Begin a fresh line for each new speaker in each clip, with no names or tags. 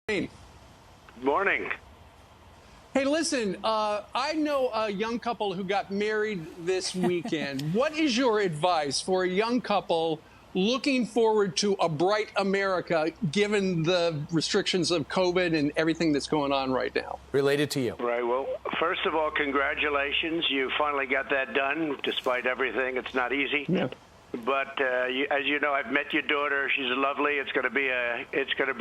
Good
Morning.
Hey, listen, I know a young couple who got married this weekend. What is your advice for a young couple looking forward to a bright America, given the restrictions of COVID and everything that's going on right now?
Related to you.
Right. Well, first of all, congratulations. You finally got that done, despite everything. It's not easy.
Yeah.
But as you know, I've met your daughter. She's lovely. It's going to be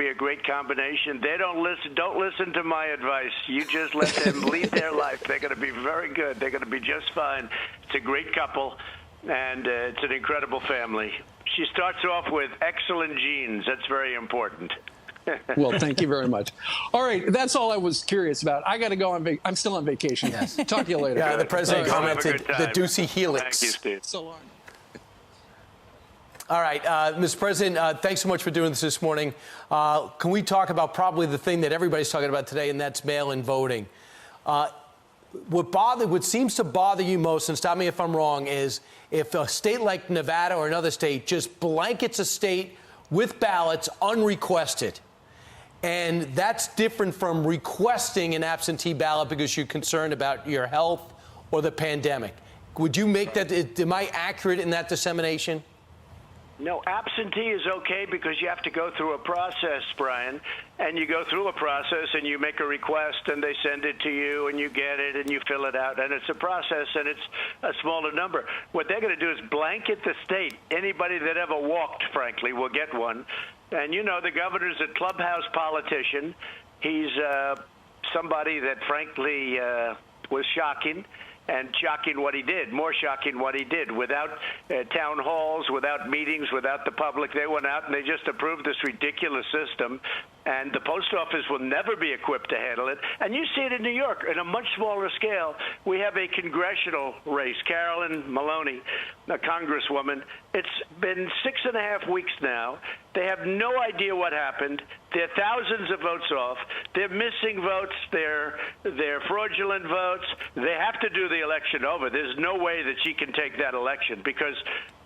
a great combination. They don't listen to my advice. You just let them lead their life. They're going to be very good. They're going to be just fine. It's a great couple, and it's an incredible family. She starts off with excellent genes. That's very important.
Well, thank you very much. All right, that's all I was curious about. I got to go on. I'm still on vacation.
Yes.
Talk to you later.
Yeah, the president commented the Ducey Helix.
Thank you, Steve.
So long.
All right, Mr. President, thanks so much for doing this morning. Can we talk about probably the thing that everybody's talking about today, and that's mail-in voting? What seems to bother you most, and stop me if I'm wrong, is if a state like Nevada or another state just blankets a state with ballots unrequested. And that's different from requesting an absentee ballot because you're concerned about your health or the pandemic. Would you make that, am I accurate in that dissemination?
No, absentee is okay because you have to go through a process, Brian, and you go through a process and you make a request and they send it to you and you get it and you fill it out, and it's a process and it's a smaller number. What they're going to do is blanket the state. Anybody that ever walked, frankly, will get one. And you know, the governor's a clubhouse politician. He's somebody that, frankly, was shocking. And shocking what he did, more shocking what he did. Without town halls, without meetings, without the public, they went out and they just approved this ridiculous system. And the post office will never be equipped to handle it. And you see it in New York in a much smaller scale. We have a congressional race, Carolyn Maloney, a congresswoman. It's been 6.5 weeks now. They have no idea what happened. They're thousands of votes off. They're missing votes. They're fraudulent votes. They have to do the election over. There's no way that she can take that election because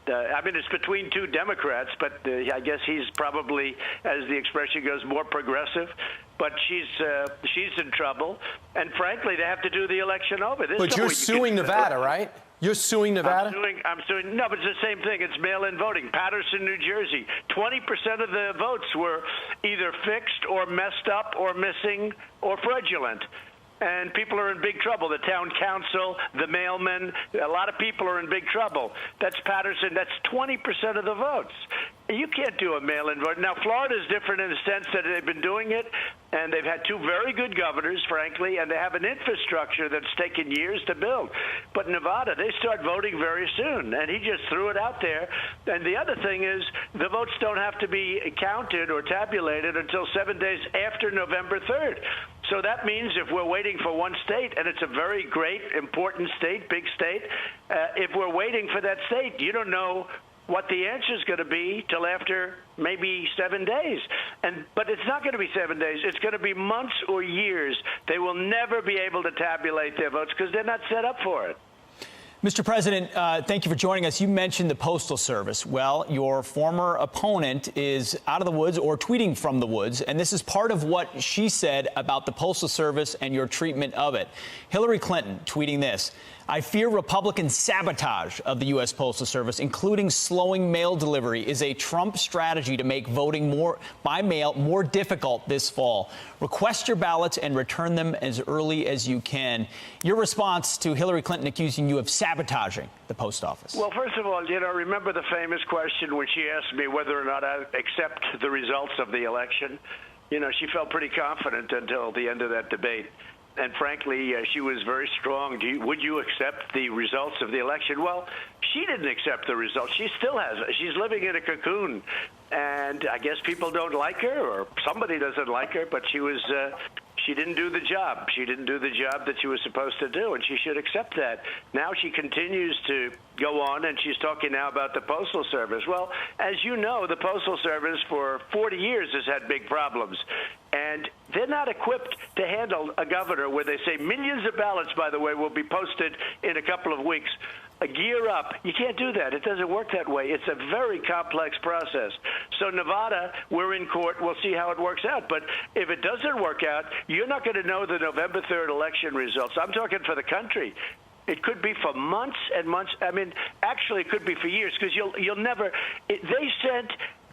it's between two Democrats, but I guess he's probably, as the expression goes, more progressive. But she's in trouble, and frankly, they have to do the election over.
But you're suing Nevada, right? You're suing Nevada?
I'm suing. No, but it's the same thing. It's mail-in voting. Paterson, New Jersey. 20% of the votes were either fixed or messed up or missing or fraudulent. And people are in big trouble. The town council, the mailmen, a lot of people are in big trouble. That's Paterson. That's 20% of the votes. You can't do a mail-in vote. Now, Florida is different in the sense that they've been doing it, and they've had two very good governors, frankly, and they have an infrastructure that's taken years to build. But Nevada, they start voting very soon, and he just threw it out there. And the other thing is the votes don't have to be counted or tabulated until 7 days after November 3rd. So that means if we're waiting for one state, and it's a very great, important state, big state, if we're waiting for that state, you don't know what the answer is going to be till after maybe 7 days. But it's not going to be 7 days. It's going to be months or years. They will never be able to tabulate their votes because they're not set up for it.
Mr. President, thank you for joining us. You mentioned the Postal Service. Well, your former opponent is out of the woods or tweeting from the woods, and this is part of what she said about the Postal Service and your treatment of it. Hillary Clinton tweeting this: I fear Republican sabotage of the U.S. Postal Service, including slowing mail delivery, is a Trump strategy to make voting by mail more difficult this fall. Request your ballots and return them as early as you can. Your response to Hillary Clinton accusing you of sabotaging the post office?
Well, first of all, remember the famous question when she asked me whether or not I accept the results of the election? She felt pretty confident until the end of that debate. And frankly, she was very strong. Would you accept the results of the election? Well, she didn't accept the results. She still hasn't. She's living in a cocoon. And I guess people don't like her, or somebody doesn't like her, but she didn't do the job. She didn't do the job that she was supposed to do, and she should accept that. Now she continues to go on, and she's talking now about the Postal Service. Well, as you know, the Postal Service for 40 years has had big problems. And they're not equipped to handle a governor where they say millions of ballots, by the way, will be posted in a couple of weeks. gear up. You can't do that. It doesn't work that way. It's a very complex process. So Nevada, we're in court. We'll see how it works out. But if it doesn't work out, you're not going to know the November 3rd election results. I'm talking for the country. It could be for months and months. I mean, actually, it could be for years because you'll never. They sent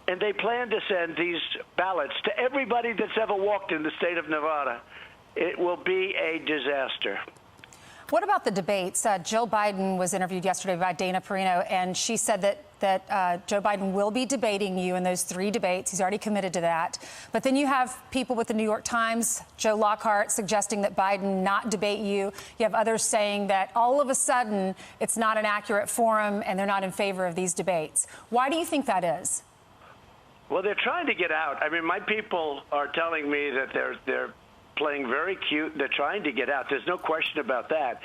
and they plan to send these ballots to everybody that's ever walked in the state of Nevada. It will be a disaster.
What about the debates? Jill Biden was interviewed yesterday by Dana Perino, and she said that Joe Biden will be debating you in those 3 debates. He's already committed to that. But then you have people with the New York Times, Joe Lockhart, suggesting that Biden not debate you. You have others saying that all of a sudden it's not an accurate forum and they're not in favor of these debates. Why do you think that is?
Well, they're trying to get out. I mean, my people are telling me that they're playing very cute. They're trying to get out. There's no question about that.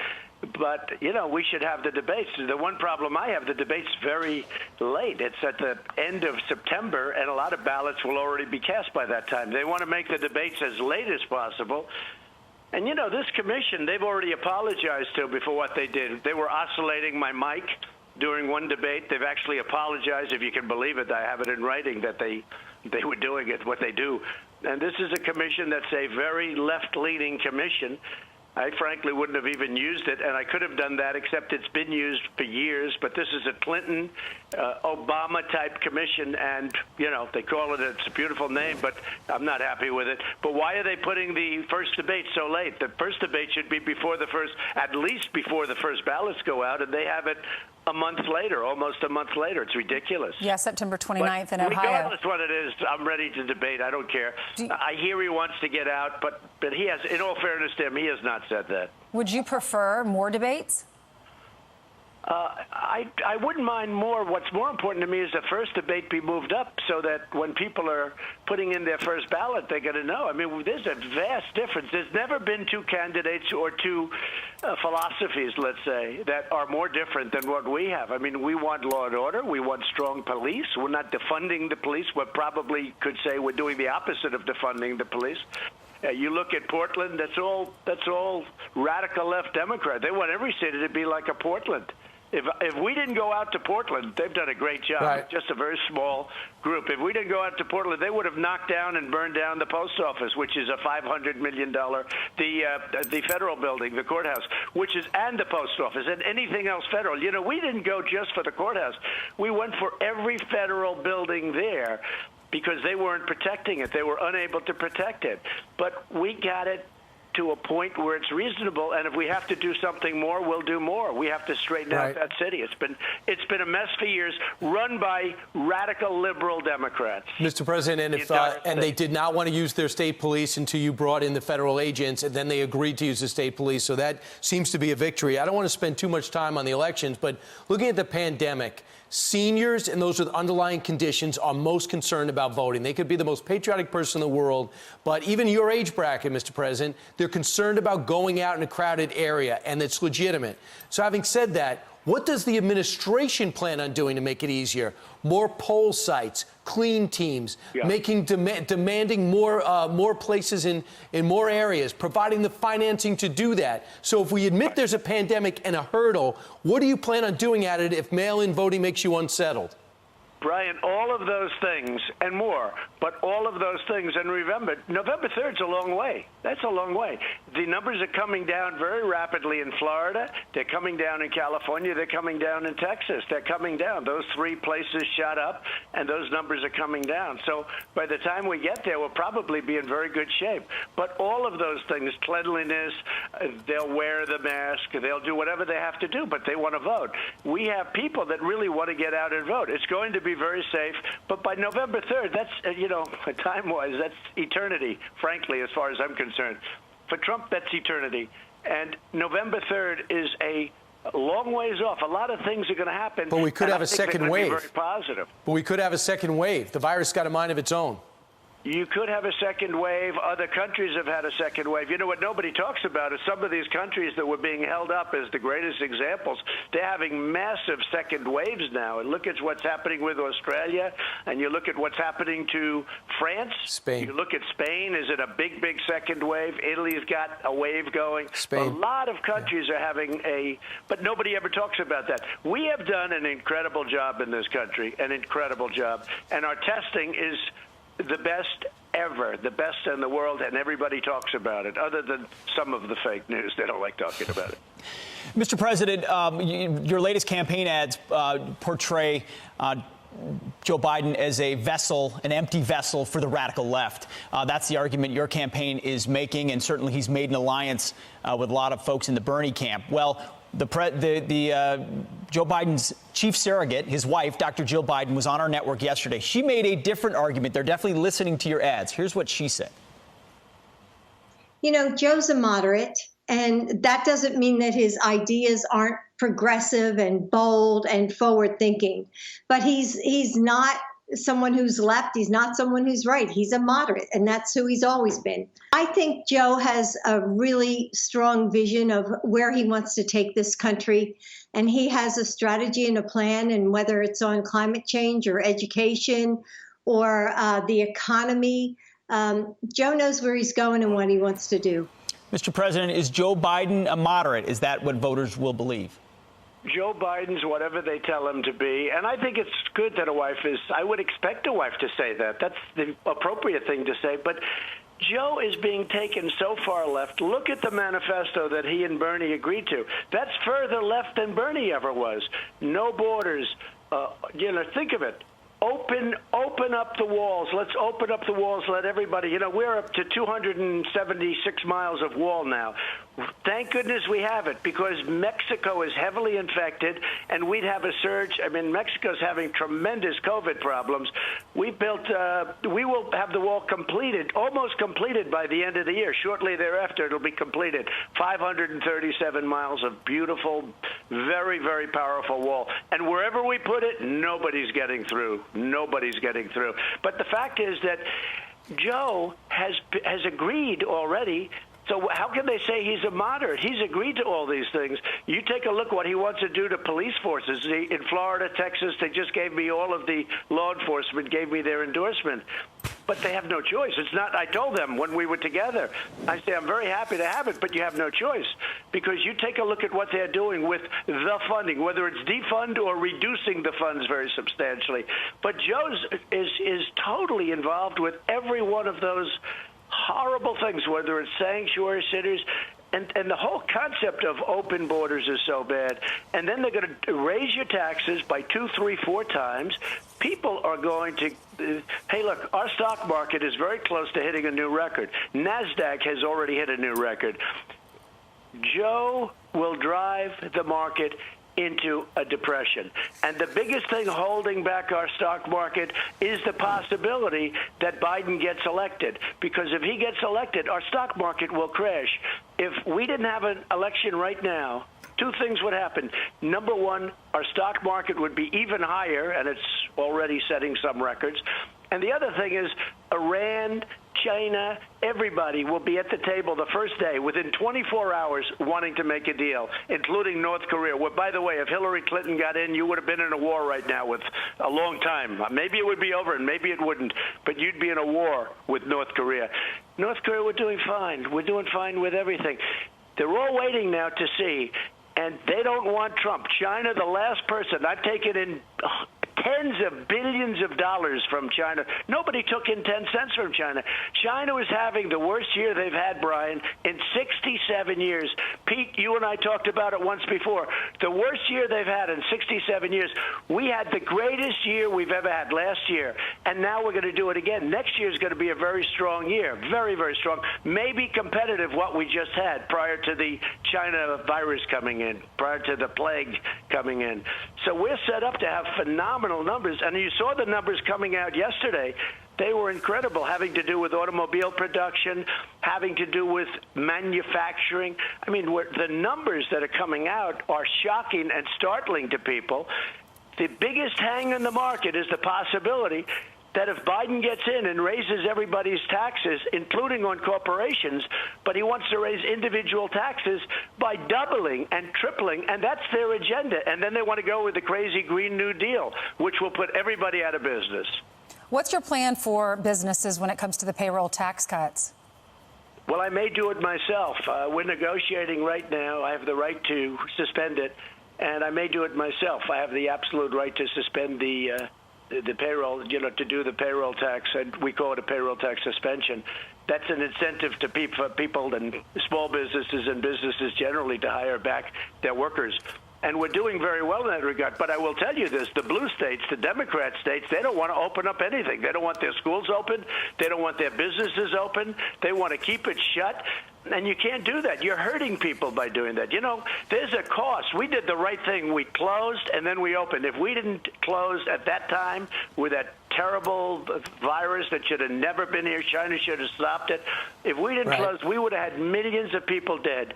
But, you know, we should have the debates. The one problem I have, the debate's very late. It's at the end of September, and a lot of ballots will already be cast by that time. They want to make the debates as late as possible. And, you know, this commission, they've already apologized to me for what they did. They were oscillating my mic during one debate. They've actually apologized, if you can believe it. I have it in writing that they were doing it, what they do. And this is a commission that's a very left-leaning commission. I frankly wouldn't have even used it, and I could have done that, except it's been used for years. But this is a Clinton, Obama-type commission, and, you know, they call it, it's a beautiful name, but I'm not happy with it. But why are they putting the first debate so late? The first debate should be before the first, at least before the first ballots go out, and they have it a month later, almost a month later. It's ridiculous.
Yeah, September 29th in Ohio.
Regardless what it is, I'm ready to debate. I don't care. I hear he wants to get out, but he has, in all fairness to him, he has not said that.
Would you prefer more debates?
I wouldn't mind more. What's more important to me is the first debate be moved up so that when people are putting in their first ballot, they're going to know. I mean, there's a vast difference. There's never been 2 candidates or 2 philosophies, let's say, that are more different than what we have. I mean, we want law and order. We want strong police. We're not defunding the police. We probably could say we're doing the opposite of defunding the police. You look at Portland, that's all radical left Democrat. They want every city to be like a Portland. If we didn't go out to Portland, they've done a great job. Right. Just a very small group. If we didn't go out to Portland, they would have knocked down and burned down the post office, which is a $500 million, the federal building, the courthouse, and the post office, and anything else federal. You know, we didn't go just for the courthouse. We went for every federal building there because they weren't protecting it. They were unable to protect it. But we got it to a point where it's reasonable, and if we have to do something more, we'll do more. We have to straighten out that city. It's been a mess for years, run by radical liberal Democrats.
Mr. President, and they did not want to use their state police until you brought in the federal agents, and then they agreed to use the state police. So that seems to be a victory. I don't want to spend too much time on the elections, but looking at the pandemic, seniors and those with underlying conditions are most concerned about voting. They could be the most patriotic person in the world, but even your age bracket, Mr. President, they're concerned about going out in a crowded area, and it's legitimate. So having said that, what does the administration plan on doing to make it easier? More poll sites, clean teams, demanding more places in more areas, providing the financing to do that. So if we admit there's a pandemic and a hurdle, what do you plan on doing at it if mail-in voting makes you unsettled?
Brian, all of those things and more, but all of those things. And remember, November 3rd is a long way. That's a long way. The numbers are coming down very rapidly in Florida. They're coming down in California. They're coming down in Texas. They're coming down. Those 3 places shot up, and those numbers are coming down. So by the time we get there, we'll probably be in very good shape. But all of those things, cleanliness, they'll wear the mask, they'll do whatever they have to do, but they want to vote. We have people that really want to get out and vote. It's going to be very safe, but by November 3rd, that's, you know, time-wise, that's eternity, frankly, as far as I'm concerned. For Trump, that's eternity. And November 3rd is a long ways off. A lot of things are going to happen.
But we could have a second wave.
Very positive.
But we could have a second wave. The virus got a mind of its own.
You could have a second wave. Other countries have had a second wave. You know what nobody talks about is some of these countries that were being held up as the greatest examples, they're having massive second waves now. And look at what's happening with Australia, and you look at what's happening to France.
Spain.
You look at Spain, is it a big, big second wave? Italy's got a wave going.
Spain.
A lot of countries are having but nobody ever talks about that. We have done an incredible job in this country, an incredible job. And our testing is the best ever, the best in the world, and everybody talks about it, other than some of the fake news. They don't like talking about it.
Mr. President, your latest campaign ads portray Joe Biden as a vessel, an empty vessel for the radical left. That's the argument your campaign is making, and certainly he's made an alliance with a lot of folks in the Bernie camp. Well, Joe Biden's chief surrogate, his wife, Dr. Jill Biden, was on our network yesterday. She made a different argument. They're definitely listening to your ads. Here's what she said.
You know, Joe's a moderate, and that doesn't mean that his ideas aren't progressive and bold and forward thinking. But he's not someone who's left. He's not someone who's right. He's a moderate, and that's who he's always been. I think Joe has a really strong vision of where he wants to take this country, and he has a strategy and a plan, and whether it's on climate change or education or the economy, Joe knows where he's going and what he wants to do.
Mr. President, is Joe Biden a moderate? Is that what voters will believe?
Joe Biden's whatever they tell him to be, and I think it's good that a wife is. I would expect a wife to say that. That's the appropriate thing to say. But Joe is being taken so far left. Look at the manifesto that he and Bernie agreed to. That's further left than Bernie ever was. No borders. Think of it. Open up the walls. Let's open up the walls. Let everybody, we're up to 276 miles of wall now. Thank goodness we have it, because Mexico is heavily infected, and we'd have a surge. I mean, Mexico's having tremendous COVID problems. We will have the wall completed, almost completed by the end of the year. Shortly thereafter, it'll be completed. 537 miles of beautiful, very, very powerful wall. And wherever we put it, nobody's getting through. Nobody's getting through. But the fact is that Joe has agreed already. So how can they say he's a moderate? He's agreed to all these things. You take a look what he wants to do to police forces. In Florida, Texas, they just gave me all of the law enforcement, gave me their endorsement. But they have no choice. It's not, I told them when we were together, I say, I'm very happy to have it, but you have no choice. Because you take a look at what they're doing with the funding, whether it's defund or reducing the funds very substantially. But Joe is totally involved with every one of those horrible things, whether it's sanctuary cities, and the whole concept of open borders is so bad. And then they're going to raise your taxes by 2, 3, 4 times. People are going to, hey, look, our stock market is very close to hitting a new record. NASDAQ has already hit a new record. Joe will drive the market into a depression. And the biggest thing holding back our stock market is the possibility that Biden gets elected. Because if he gets elected, our stock market will crash. If we didn't have an election right now, 2 things would happen. Number one, our stock market would be even higher, and it's already setting some records. And the other thing is Iran, China, everybody will be at the table the first day within 24 hours wanting to make a deal, including North Korea. Well, by the way, if Hillary Clinton got in, you would have been in a war right now with a long time. Maybe it would be over and maybe it wouldn't, but you'd be in a war with North Korea. North Korea, we're doing fine. We're doing fine with everything. They're all waiting now to see, and they don't want Trump. China, the last person. I've taken in tens of billions of dollars from China. Nobody took in 10 cents from China. China was having the worst year they've had, Brian, in 67 years. Pete, you and I talked about it once before. The worst year they've had in 67 years. We had the greatest year we've ever had last year, and now we're going to do it again. Next year is going to be a very strong year, very, very strong. Maybe competitive what we just had prior to the China virus coming in, prior to the plague coming in. So we're set up to have phenomenal numbers, and you saw the numbers coming out yesterday. They were incredible, having to do with automobile production, having to do with manufacturing. I mean, the numbers that are coming out are shocking and startling to people. The biggest hang in the market is the possibility that if Biden gets in and raises everybody's taxes, including on corporations, but he wants to raise individual taxes by doubling and tripling, and that's their agenda. And then they want to go with the crazy Green New Deal, which will put everybody out of business.
What's your plan for businesses when it comes to the payroll tax cuts?
Well, I may do it myself. We're negotiating right now. I have the right to suspend it, and I may do it myself. I have the absolute right to suspend the payroll, to do the payroll tax, and we call it a payroll tax suspension. That's an incentive to people and small businesses and businesses generally to hire back their workers. And we're doing very well in that regard. But I will tell you this, the blue states, the Democrat states, they don't want to open up anything. They don't want their schools open. They don't want their businesses open. They want to keep it shut. And you can't do that. You're hurting people by doing that. There's a cost. We did the right thing. We closed and then we opened. If we didn't close at that time with that terrible virus that should have never been here, China should have stopped it. If we didn't close, we would have had millions of people dead.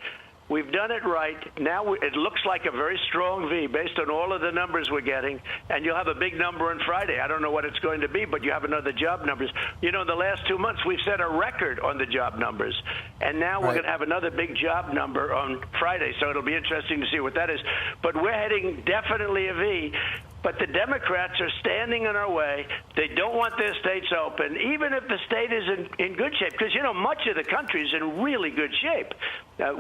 We've done it right. Now it looks like a very strong V based on all of the numbers we're getting, and you'll have a big number on Friday. I don't know what it's going to be, but you have another job numbers. In the last 2 months, we've set a record on the job numbers, and now we're going to have another big job number on Friday, so it'll be interesting to see what that is. But we're heading definitely a V. But the Democrats are standing in our way. They don't want their states open, even if the state is in good shape. Because, much of the country is in really good shape.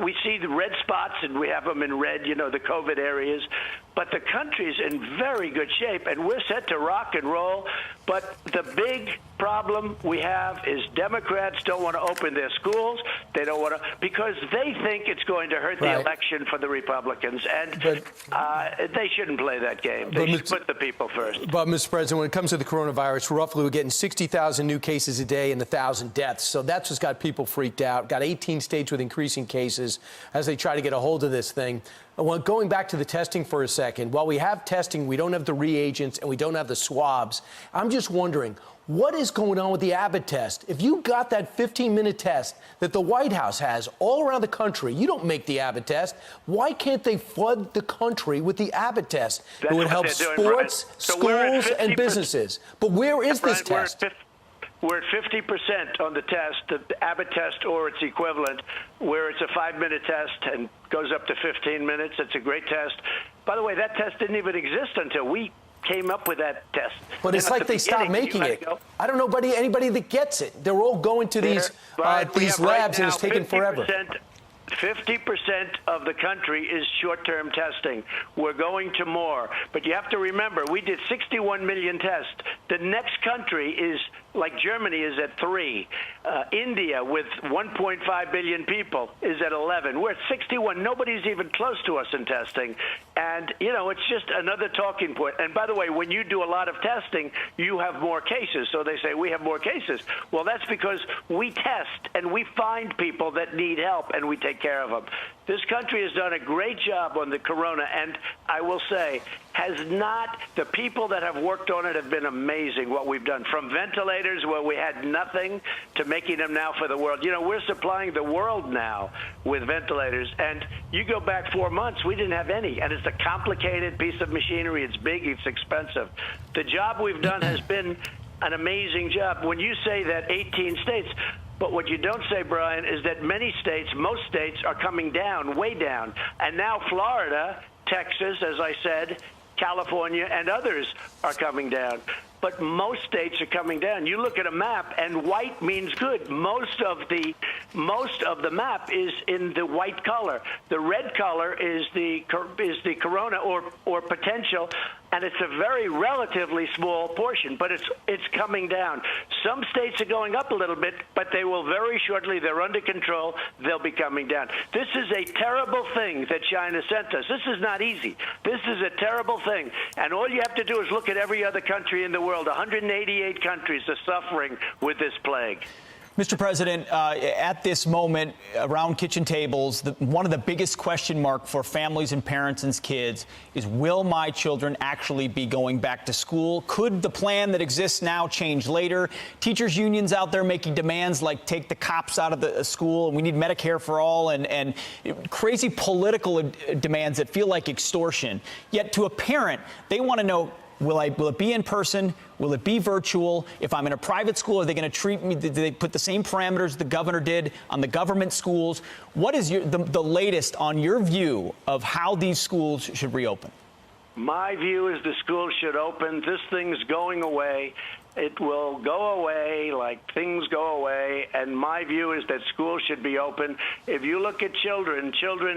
We see the red spots, and we have them in red, the COVID areas. But the country is in very good shape, and we're set to rock and roll. But the big problem we have is Democrats don't want to open their schools. They don't want to, because they think it's going to hurt the election for the Republicans. And they shouldn't play that game. They should put the people first.
But, Mr. President, when it comes to the coronavirus, roughly we're getting 60,000 new cases a day and 1,000 deaths. So that's what's got people freaked out. Got 18 states with increasing cases as they try to get a hold of this thing. Well, going back to the testing for a second, while we have testing, we don't have the reagents and we don't have the swabs. I'm just wondering, what is going on with the Abbott test? If you got that 15-minute test that the White House has all around the country, you don't make the Abbott test. Why can't they flood the country with the Abbott test? It would help sports, schools, and businesses. But where is this test?
We're at 50% on the test, the Abbott test or its equivalent, where it's a 5-minute test and goes up to 15 minutes. It's a great test. By the way, that test didn't even exist until we came up with that test.
But it's like they stopped making it. I don't know anybody that gets it. They're all going to these labs and it's taking forever.
50% of the country is short-term testing. We're going to more. But you have to remember, we did 61 million tests. The next country is, like Germany, is at 3. India, with 1.5 billion people, is at 11. We're at 61. Nobody's even close to us in testing. And, it's just another talking point. And by the way, when you do a lot of testing, you have more cases. So they say, we have more cases. Well, that's because we test and we find people that need help and we take care of them. This country has done a great job on the corona, and I will say, the people that have worked on it have been amazing what we've done. From ventilators where we had nothing to making them now for the world. We're supplying the world now with ventilators, and you go back 4 months, we didn't have any, and it's a complicated piece of machinery. It's big, it's expensive. The job we've done has been an amazing job. When you say that 18 states, but what you don't say, Brian, is that most states are coming down, way down. And now Florida, Texas, as I said, California, and others are coming down. But most states are coming down. You look at a map, and white means good. Most of the map is in the white color. The red color is the corona or potential, and it's a very relatively small portion, but it's coming down. Some states are going up a little bit, but they will very shortly. They're under control. They'll be coming down. This is a terrible thing that China sent us. This is not easy. This is a terrible thing, and all you have to do is look at every other country in the world. 188 countries are suffering with this plague.
Mr. President, at this moment, around kitchen tables, one of the biggest question marks for families and parents and kids is, will my children actually be going back to school? Could the plan that exists now change later? Teachers' unions out there making demands like take the cops out of the school, and we need Medicare for all, and crazy political demands that feel like extortion. Yet to a parent, they want to know, Will it be in person? Will it be virtual? If I'm in a private school, are they going to treat me? Do they put the same parameters the governor did on the government schools? What is the latest on your view of how these schools should reopen?
My view is the schools should open. This thing's going away. It will go away like things go away. And my view is that schools should be open. If you look at children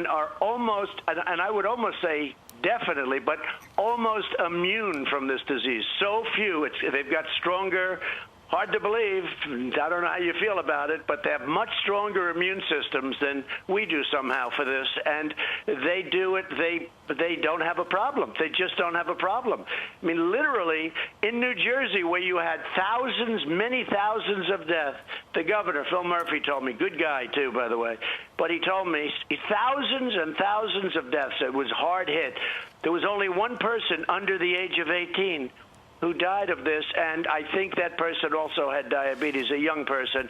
are almost, and I would almost say definitely, but almost immune from this disease. So few. They've got stronger, hard to believe, I don't know how you feel about it, but they have much stronger immune systems than we do somehow for this. And they do it, they don't have a problem. They just don't have a problem. I mean, literally, in New Jersey, where you had thousands, many thousands of deaths, the governor, Phil Murphy, told me, good guy, too, by the way, but he told me thousands and thousands of deaths. It was hard hit. There was only one person under the age of 18 who died of this, and I think that person also had diabetes, a young person.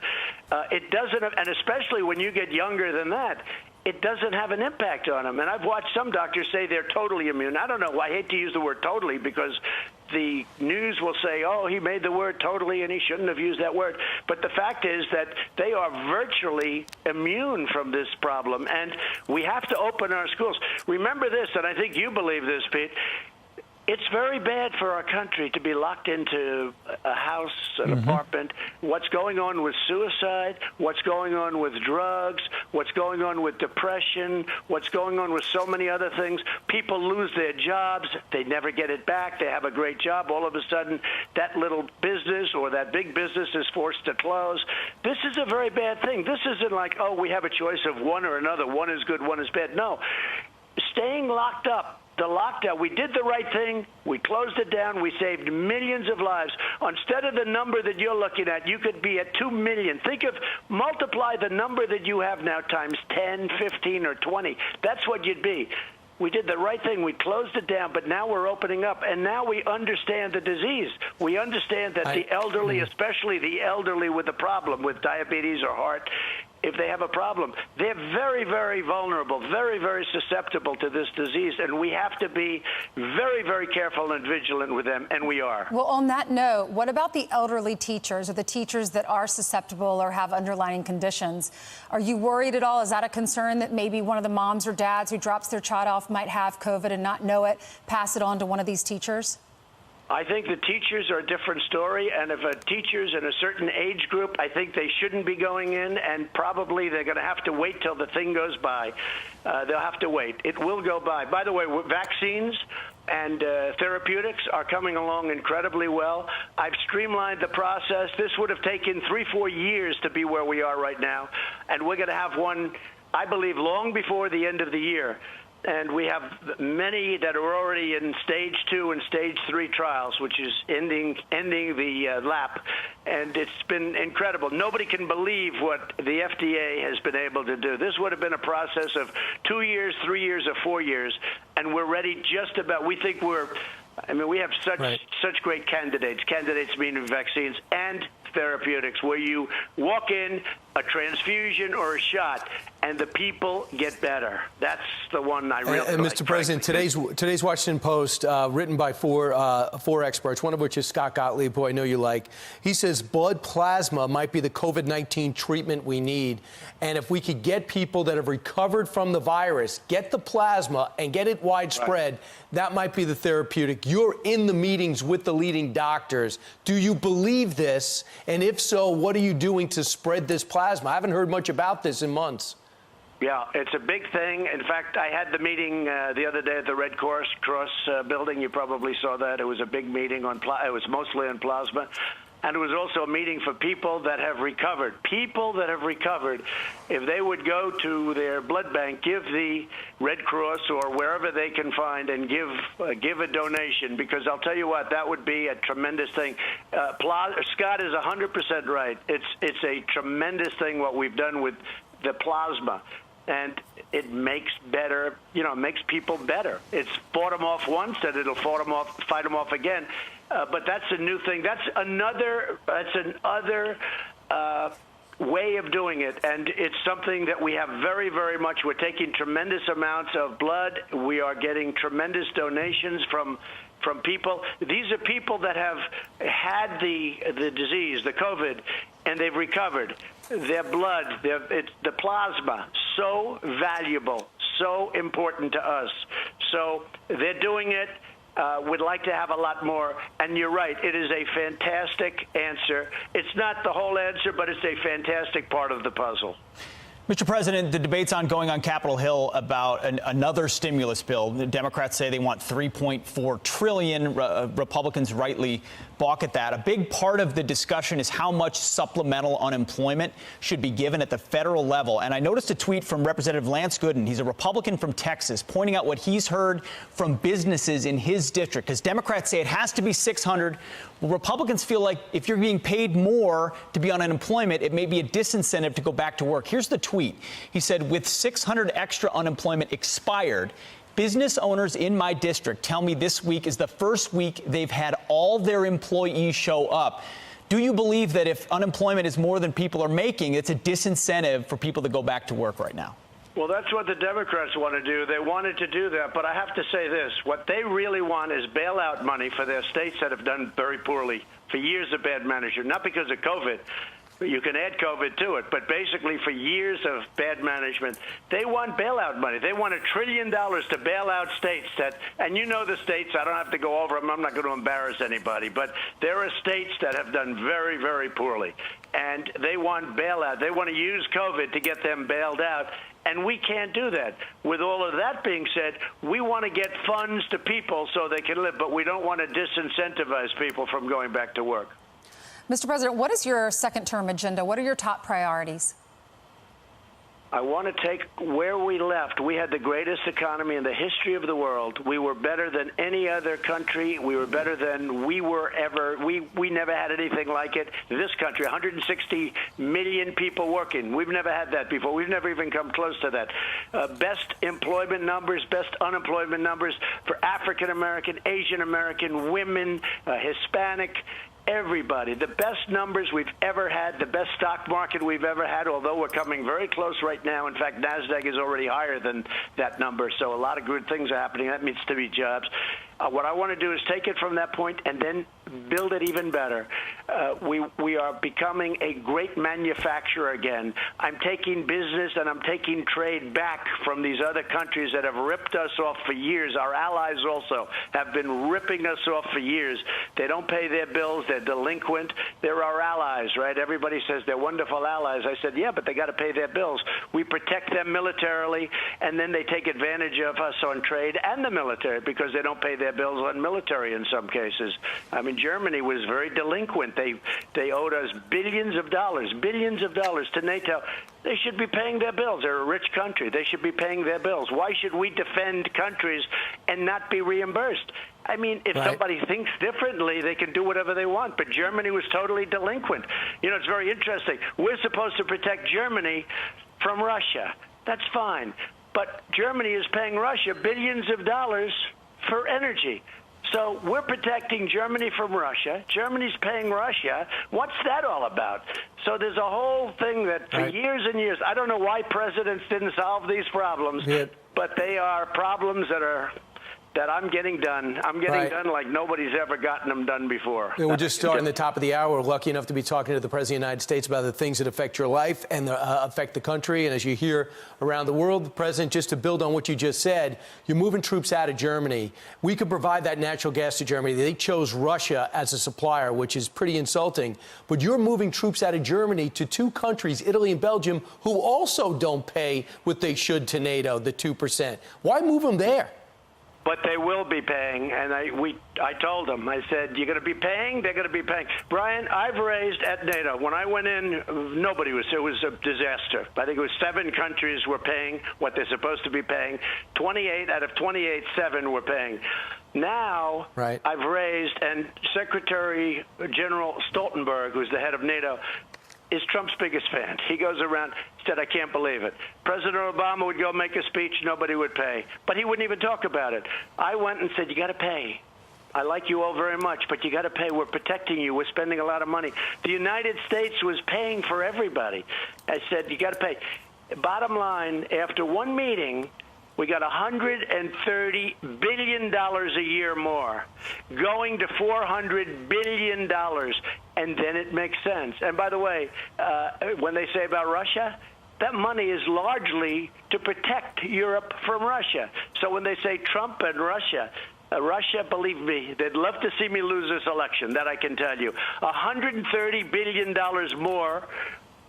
It doesn't, and especially when you get younger than that, it doesn't have an impact on them. And I've watched some doctors say they're totally immune. I don't know. I hate to use the word totally because the news will say, oh, he made the word totally and he shouldn't have used that word. But the fact is that they are virtually immune from this problem, and we have to open our schools. Remember this, and I think you believe this, Pete. It's very bad for our country to be locked into a house, an apartment. What's going on with suicide, what's going on with drugs, what's going on with depression, what's going on with so many other things. People lose their jobs. They never get it back. They have a great job. All of a sudden, that little business or that big business is forced to close. This is a very bad thing. This isn't like, oh, we have a choice of one or another. One is good, one is bad. No. Staying locked up. The lockdown, we did the right thing. We closed it down. We saved millions of lives. Instead of the number that you're looking at, you could be at 2 million. Multiply the number that you have now times 10, 15, or 20. That's what you'd be. We did the right thing. We closed it down, but now we're opening up, and now we understand the disease. We understand that the elderly, especially the elderly with a problem, with diabetes or heart, if they have a problem, they're very, very vulnerable, very, very susceptible to this disease, and we have to be very, very careful and vigilant with them, and we are.
Well, on that note, what about the elderly teachers or the teachers that are susceptible or have underlying conditions? Are you worried at all? Is that a concern that maybe one of the moms or dads who drops their child off might have COVID and not know it, pass it on to one of these teachers?
I think the teachers are a different story, and if a teacher's in a certain age group, I think they shouldn't be going in, and probably they're going to have to wait till the thing goes by. They'll have to wait. It will go by. By the way, vaccines and therapeutics are coming along incredibly well. I've streamlined the process. This would have taken 3-4 years to be where we are right now, and we're going to have one, I believe, long before the end of the year. And we have many that are already in stage 2 and stage 3 trials, which is ending the lap. And it's been incredible. Nobody can believe what the FDA has been able to do. This would have been a process of 2 years, 3 years, or 4 years. And we're ready just about. We think we have such great candidates meaning vaccines and therapeutics, where you walk in, a transfusion or a shot, and the people get better. That's the one I really like.
And Mr. President, today's Washington Post, written by four experts, one of which is Scott Gottlieb, who I know you like. He says blood plasma might be the COVID-19 treatment we need. And if we could get people that have recovered from the virus, get the plasma and get it widespread, that might be the therapeutic. You're in the meetings with the leading doctors. Do you believe this? And if so, what are you doing to spread this plasma? I haven't heard much about this in months.
Yeah, it's a big thing. In fact, I had the meeting the other day at the Red Cross building. You probably saw that. It was a big meeting on it was mostly on plasma. And it was also a meeting for people that have recovered. People that have recovered, if they would go to their blood bank, give the Red Cross or wherever they can find and give a donation, because I'll tell you what, that would be a tremendous thing. Scott is 100% right. It's a tremendous thing what we've done with the plasma. And it makes makes people better. It's fought them off once, and it'll fight them off again. But that's a new thing. That's another way of doing it, and it's something that we have very, very much. We're taking tremendous amounts of blood. We are getting tremendous donations from from people. These are people that have had the disease, the COVID, and they've recovered. Their blood, the plasma, so valuable, so important to us. So they're doing it. Would like to have a lot more. And you're right, it is a fantastic answer. It's not the whole answer, but it's a fantastic part of the puzzle.
Mr. President, the debate's ongoing on Capitol Hill about another stimulus bill. The Democrats say they want $3.4 trillion. Republicans rightly balk at that. A big part of the discussion is how much supplemental unemployment should be given at the federal level. And I noticed a tweet from Representative Lance Gooden. He's a Republican from Texas, pointing out what he's heard from businesses in his district. Because Democrats say it has to be $600. Well, Republicans feel like if you're being paid more to be on unemployment, it may be a disincentive to go back to work. Here's the tweet. He said, with $600 extra unemployment expired, business owners in my district tell me this week is the first week they've had all their employees show up. Do you believe that if unemployment is more than people are making, it's a disincentive for people to go back to work right now?
Well, that's what the Democrats want to do. They wanted to do that. But I have to say this. What they really want is bailout money for their states that have done very poorly for years of bad management, not because of COVID. You can add COVID to it, but basically for years of bad management, they want bailout money. They want $1 trillion to bail out states that, and you know the states, I don't have to go over them, I'm not going to embarrass anybody, but there are states that have done very, very poorly, and they want bailout. They want to use COVID to get them bailed out, and we can't do that. With all of that being said, we want to get funds to people so they can live, but we don't want to disincentivize people from going back to work.
Mr. President, what is your second-term agenda? What are your top priorities?
I want to take where we left. We had the greatest economy in the history of the world. We were better than any other country. We were better than we were ever. We never had anything like it. This country, 160 million people working. We've never had that before. We've never even come close to that. Best employment numbers, best unemployment numbers for African American, Asian American, women, Hispanic, everybody. The best numbers we've ever had, the best stock market we've ever had, although we're coming very close right now. In fact, NASDAQ is already higher than that number, so a lot of good things are happening. That means to be jobs. What I want to do is take it from that point and then build it even better. We are becoming a great manufacturer again. I'm taking business and I'm taking trade back from these other countries that have ripped us off for years. Our allies also have been ripping us off for years. They don't pay their bills. They're delinquent. They're our allies, right? Everybody says they're wonderful allies. I said, yeah, but they got to pay their bills. We protect them militarily, and then they take advantage of us on trade and the military because they don't pay their bills on military in some cases. I mean, Germany was very delinquent. They owed us billions of dollars to NATO. They should be paying their bills. They're a rich country. They should be paying their bills. Why should we defend countries and not be reimbursed? I mean, if somebody thinks differently, they can do whatever they want. But Germany was totally delinquent. You know, it's very interesting. We're supposed to protect Germany from Russia. That's fine. But Germany is paying Russia billions of dollars for energy. So we're protecting Germany from Russia. Germany's paying Russia. What's that all about? So there's a whole thing that for years and years, I don't know why presidents didn't solve these problems, but they are problems that I'm getting done. I'm getting done like nobody's ever gotten them done before.
We're just starting the top of the hour. We're lucky enough to be talking to the President of the United States about the things that affect your life and affect the country. And as you hear around the world, the President, just to build on what you just said, you're moving troops out of Germany. We could provide that natural gas to Germany. They chose Russia as a supplier, which is pretty insulting. But you're moving troops out of Germany to two countries, Italy and Belgium, who also don't pay what they should to NATO, the 2%. Why move them there?
But they will be paying, and I told them, I said, you're going to be paying, they're going to be paying. Brian, I've raised at NATO. When I went in, nobody was, it was a disaster. I think it was 7 countries were paying what they're supposed to be paying. 28 out of 28, 7 were paying. Now, I've raised, and Secretary General Stoltenberg, who's the head of NATO, is Trump's biggest fan. He goes around, said, I can't believe it. President Obama would go make a speech, nobody would pay. But he wouldn't even talk about it. I went and said, you got to pay. I like you all very much, but you got to pay. We're protecting you. We're spending a lot of money. The United States was paying for everybody. I said, you got to pay. Bottom line, after one meeting, We got $130 billion a year more, going to $400 billion, and then it makes sense. And by the way, when they say about Russia, that money is largely to protect Europe from Russia. So when they say Trump and Russia, believe me, they'd love to see me lose this election, that I can tell you. $130 billion more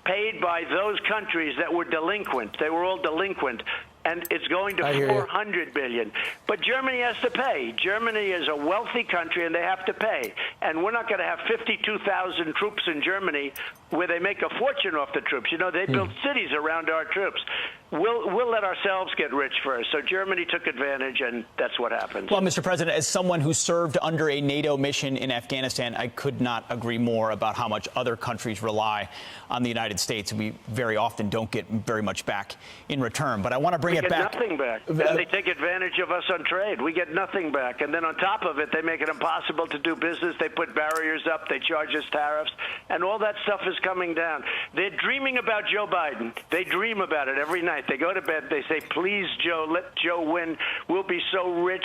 paid by those countries that were delinquent. They were all delinquent. And it's going to $400 billion. But Germany has to pay. Germany is a wealthy country, and they have to pay. And we're not going to have 52,000 troops in Germany where they make a fortune off the troops. You know, they built cities around our troops. We'll let ourselves get rich first. So Germany took advantage, and that's what happened.
Well, Mr. President, as someone who served under a NATO mission in Afghanistan, I could not agree more about how much other countries rely on the United States. We very often don't get very much back in return. But I want to bring it back.
We get nothing back. And they take advantage of us on trade. We get nothing back. And then on top of it, they make it impossible to do business. They put barriers up. They charge us tariffs. And all that stuff is coming down. They're dreaming about Joe Biden. They dream about it every night. They go to bed. They say, please, Joe, let Joe win. We'll be so rich.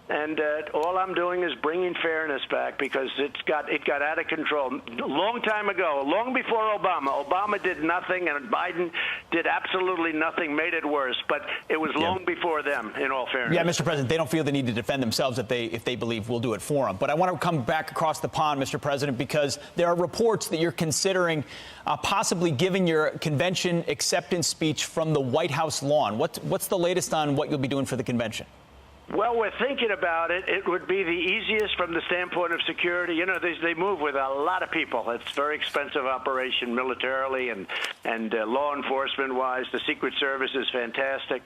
And all I'm doing is bringing fairness back because it got out of control a long time ago, long before Obama. Obama did nothing, and Biden did absolutely nothing, made it worse. But it was long before them, in all fairness.
Yeah, Mr. President, they don't feel the need to defend themselves if they believe we'll do it for them. But I want to come back across the pond, Mr. President, because there are reports that you're considering possibly giving your convention acceptance speech from the White House lawn. What's the latest on what you'll be doing for the convention?
Well, we're thinking about it. It would be the easiest from the standpoint of security. You know, they move with a lot of people. It's a very expensive operation militarily and law enforcement-wise. The Secret Service is fantastic.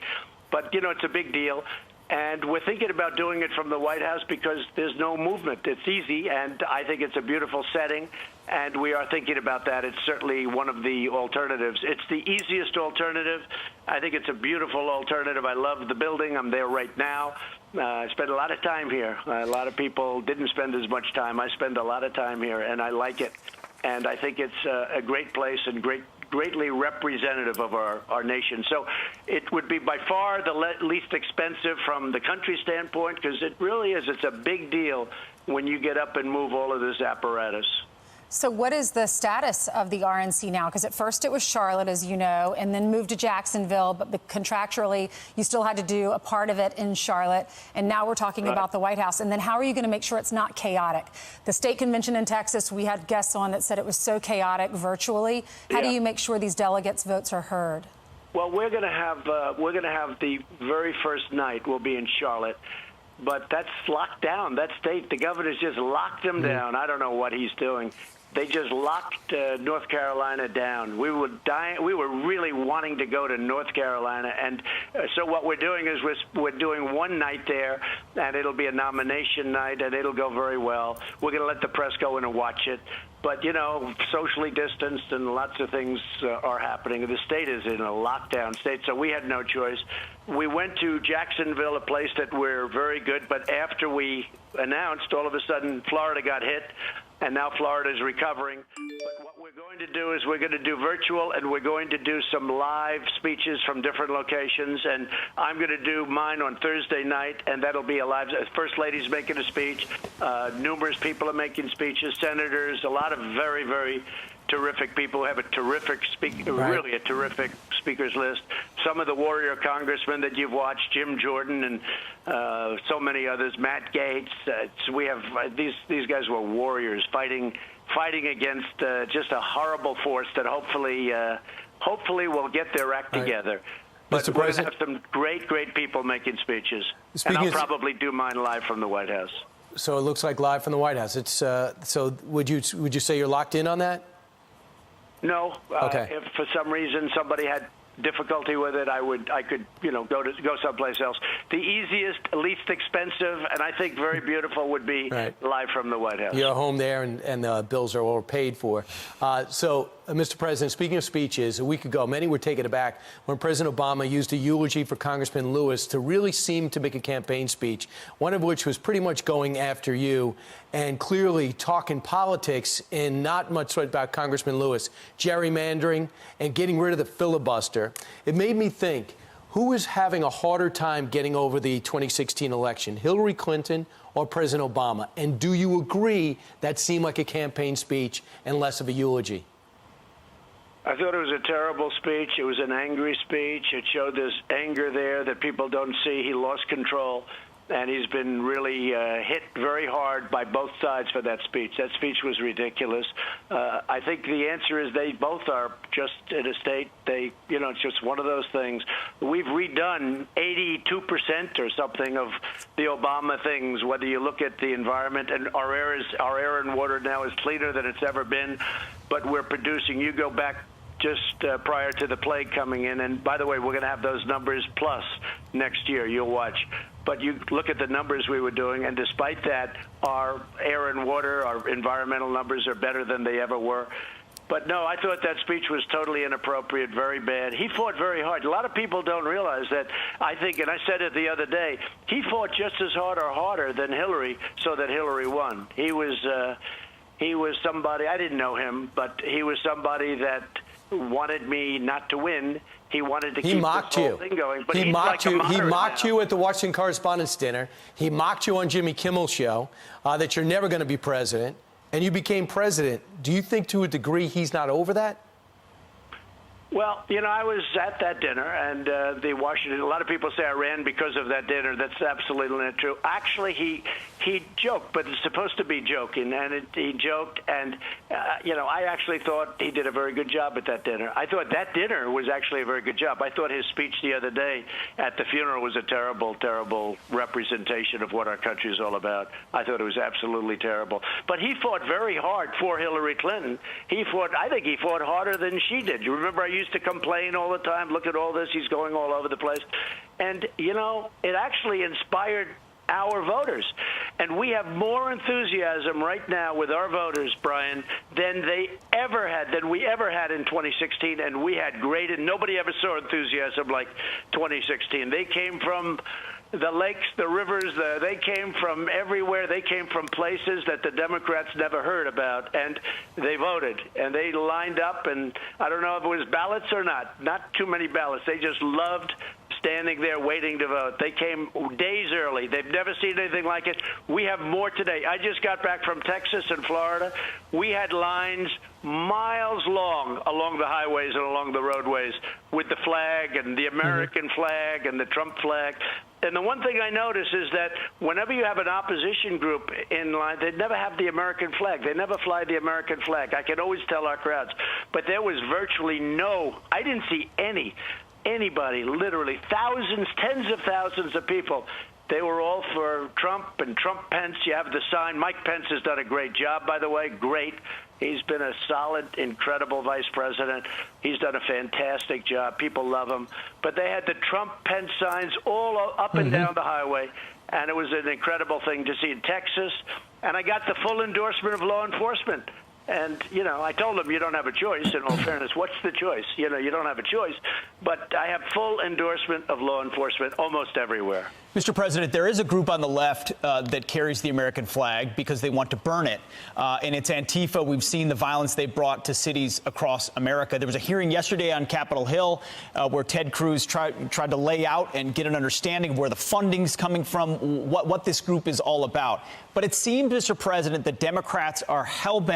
But, you know, it's a big deal. And we're thinking about doing it from the White House because there's no movement. It's easy, and I think it's a beautiful setting. And we are thinking about that. It's certainly one of the alternatives. It's the easiest alternative. I think it's a beautiful alternative. I love the building. I'm there right now. I spend a lot of time here. A lot of people didn't spend as much time. I spend a lot of time here, and I like it. And I think it's a great place and greatly representative of our nation. So it would be by far the least expensive from the country standpoint because it really is. It's a big deal when you get up and move all of this apparatus.
So what is the status of the RNC now? Because at first it was Charlotte, as you know, and then moved to Jacksonville, but contractually you still had to do a part of it in Charlotte. And now we're talking about the White House. And then how are you going to make sure it's not chaotic? The state convention in Texas, we had guests on that said it was so chaotic virtually. How do you make sure these delegates' votes are heard?
Well, we're going to have the very first night will be in Charlotte. But that's locked down. That state, the governor's just locked them down. I don't know what he's doing. They just locked North Carolina down. We were dying. We were really wanting to go to North Carolina, and so what we're doing is we're doing one night there, and it'll be a nomination night, and it'll go very well. We're going to let the press go in and watch it, but you know, socially distanced, and lots of things are happening. The state is in a lockdown state, so we had no choice. We went to Jacksonville, a place that we're very good, but after we announced, all of a sudden Florida got hit. And now Florida is recovering. But what we're going to do is we're going to do virtual, and we're going to do some live speeches from different locations. And I'm going to do mine on Thursday night, and that'll be a live. First Lady's making a speech. Numerous people are making speeches. Senators, a lot of very, very terrific people who have a terrific really a terrific speakers list. Some of the warrior congressmen that you've watched, Jim Jordan and so many others, Matt Gaetz. We have these guys were warriors fighting against just a horrible force that hopefully will get their act together. But we're going to have some great people making speeches. And I'll probably do mine live from the White House.
So it looks like live from the White House. It's so would you say you're locked in on that?
No.
Okay.
If for some reason somebody had difficulty with it, I could go someplace else. The easiest, least expensive, and I think very beautiful would be live from the White House.
You're home there, and the bills are all paid for. Mr. President, speaking of speeches, a week ago, many were taken aback when President Obama used a eulogy for Congressman Lewis to really seem to make a campaign speech, one of which was pretty much going after you and clearly talking politics and not much about Congressman Lewis, gerrymandering and getting rid of the filibuster. It made me think, Who is having a harder time getting over the 2016 election, Hillary Clinton or President Obama? And do you agree that seemed like a campaign speech and less of a eulogy?
I thought it was a terrible speech. It was an angry speech. It showed this anger there that people don't see. He lost control, and he's been really hit very hard by both sides for that speech. That speech was ridiculous. I think the answer is they both are just in a state. It's just one of those things. We've redone 82% or something of the Obama things, whether you look at the environment, and our air and water now is cleaner than it's ever been, but we're producing. You go back just prior to the plague coming in. And by the way, we're going to have those numbers plus next year. You'll watch. But you look at the numbers we were doing, and despite that, our air and water, our environmental numbers are better than they ever were. But no, I thought that speech was totally inappropriate, very bad. He fought very hard. A lot of people don't realize that. I think, and I said it the other day, he fought just as hard or harder than Hillary so that Hillary won. He was somebody, I didn't know him, but he was somebody that wanted me not to win. He wanted to keep this whole thing going. But
he mocked you. He mocked
now.
you at the Washington Correspondents' Dinner. He mocked you on Jimmy Kimmel's show that you're never going to be president, and you became president. Do you think, to a degree, he's not over that?
Well, I was at that dinner, and the Washington. A lot of people say I ran because of that dinner. That's absolutely not true. Actually, he joked, but it's supposed to be joking, and he joked, and I actually thought he did a very good job at that dinner. I thought that dinner was actually a very good job. I thought his speech the other day at the funeral was a terrible, terrible representation of what our country is all about. I thought it was absolutely terrible. But he fought very hard for Hillary Clinton. I think he fought harder than she did. You remember I used to complain all the time, look at all this, he's going all over the place. And, it actually inspired our voters. And we have more enthusiasm right now with our voters, Brian, than we ever had in 2016. And we had great, and nobody ever saw enthusiasm like 2016. They came from the lakes, the rivers, they came from everywhere. They came from places that the Democrats never heard about, and they voted. And they lined up, and I don't know if it was ballots or not too many ballots. They just loved standing there waiting to vote. They came days early. They've never seen anything like it. We have more today. I just got back from Texas and Florida. We had lines miles long along the highways and along the roadways with the flag and the American flag and the Trump flag. And the one thing I notice is that whenever you have an opposition group in line, they never have the American flag. They never fly the American flag. I can always tell our crowds. But there was virtually I didn't see anybody, literally thousands, tens of thousands of people. They were all for Trump and Trump-Pence. You have the sign. Mike Pence has done a great job, by the way. Great. He's been a solid, incredible vice president. He's done a fantastic job. People love him. But they had the Trump-Pence signs all up and down the highway, and it was an incredible thing to see in Texas. And I got the full endorsement of law enforcement. And, I told them you don't have a choice. In all fairness, what's the choice? You don't have a choice. But I have full endorsement of law enforcement almost everywhere.
Mr. President, there is a group on the left that carries the American flag because they want to burn it. And it's Antifa. We've seen the violence they brought to cities across America. There was a hearing yesterday on Capitol Hill where Ted Cruz tried to lay out and get an understanding of where the funding's coming from, what this group is all about. But it seems, Mr. President, that Democrats are hell-bent